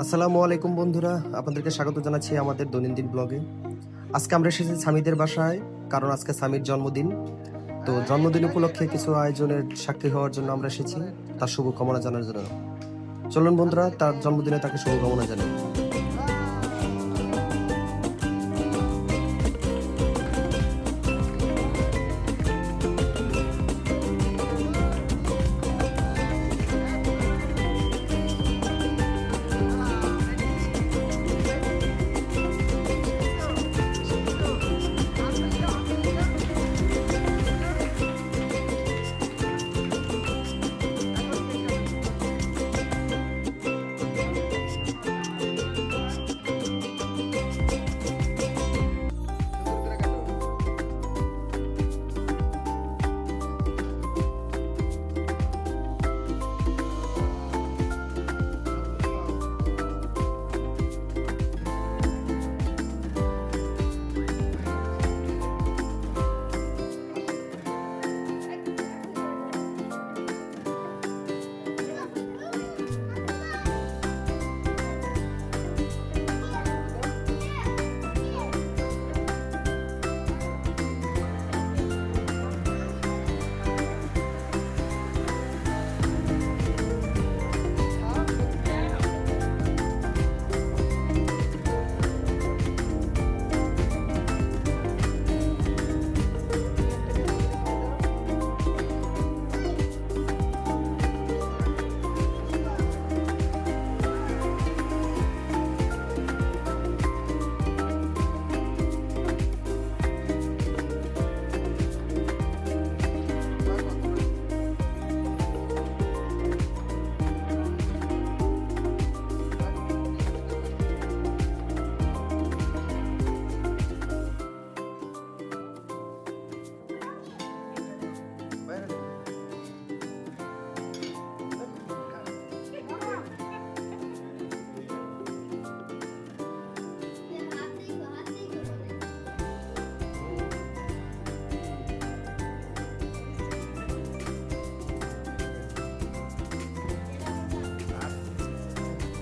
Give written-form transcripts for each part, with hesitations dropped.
আসসালামু আলাইকুম বন্ধুরা, আপনাদেরকে স্বাগত জানাচ্ছি আমাদের দৈনন্দিন ব্লগে। আজকে আমরা এসেছি স্বামীদের বাসায়, কারণ আজকে স্বামীর জন্মদিন। তো জন্মদিন উপলক্ষে কিছু আয়োজনের সাক্ষী হওয়ার জন্য আমরা এসেছি, তার শুভকামনা জানার জন্য। চলুন বন্ধুরা, তার জন্মদিনে তাকে শুভকামনা জানাই।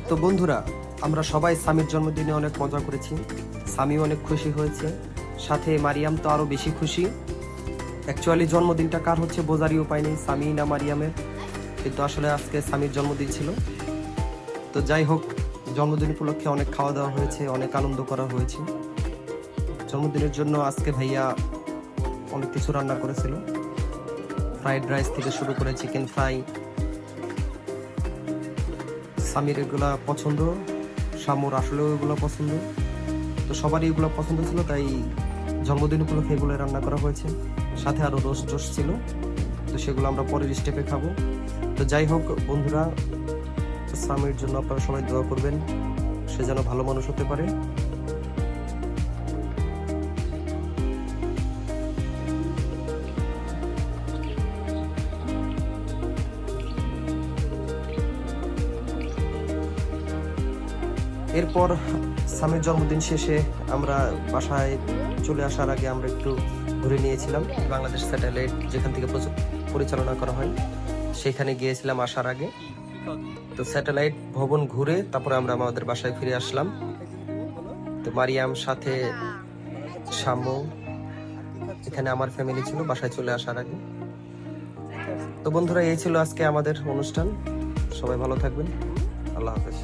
তো বন্ধুরা, আমরা সবাই স্বামীর জন্মদিনে অনেক মজা করেছি। স্বামী অনেক খুশি হয়েছে, সাথে মারিয়াম তো আরো বেশি খুশি। অ্যাকচুয়ালি জন্মদিনটা কার হচ্ছে বোঝারই উপায় নেই, স্বামী না মারিয়ামের, কিন্তু আসলে আজকে স্বামীর জন্মদিন ছিল। তো যাই হোক, জন্মদিন উপলক্ষে অনেক খাওয়া দাওয়া হয়েছে, অনেক আনন্দ করা হয়েছে। জন্মদিনের জন্য আজকে ভাইয়া অনেক কিছু রান্না করেছিল, ফ্রাইড রাইস থেকে শুরু করে চিকেন ফ্রাই। স্বামীর এগুলা পছন্দ, শামুর আসলেও এগুলো পছন্দ, তো সবারই এগুলো পছন্দ ছিল, তাই জন্মদিন উপলক্ষে এগুলো রান্না করা হয়েছে। সাথে আরো রোস্ট টোস্ট ছিল, তো সেগুলো আমরা পরের স্টেপে খাবো। তো যাই হোক বন্ধুরা, স্বামীর জন্য আপনারা সবাই দোয়া করবেন, সে যেন ভালো মানুষ হতে পারে। এরপর স্বামীর জন্মদিন শেষে আমরা বাসায় চলে আসার আগে আমরা একটু ঘুরে নিয়েছিলাম বাংলাদেশ স্যাটেলাইট, যেখান থেকে পরিচালনা করা হয়, সেখানে গিয়েছিলাম আসার আগে। তো স্যাটেলাইট ভবন ঘুরে তারপরে আমরা আমাদের বাসায় ফিরে আসলাম। তো মারিয়াম সাথে শামু, এখানে আমার ফ্যামিলি ছিল বাসায় চলে আসার আগে। তো বন্ধুরা, এই ছিল আজকে আমাদের অনুষ্ঠান। সবাই ভালো থাকবেন, আল্লাহ হাফেজ।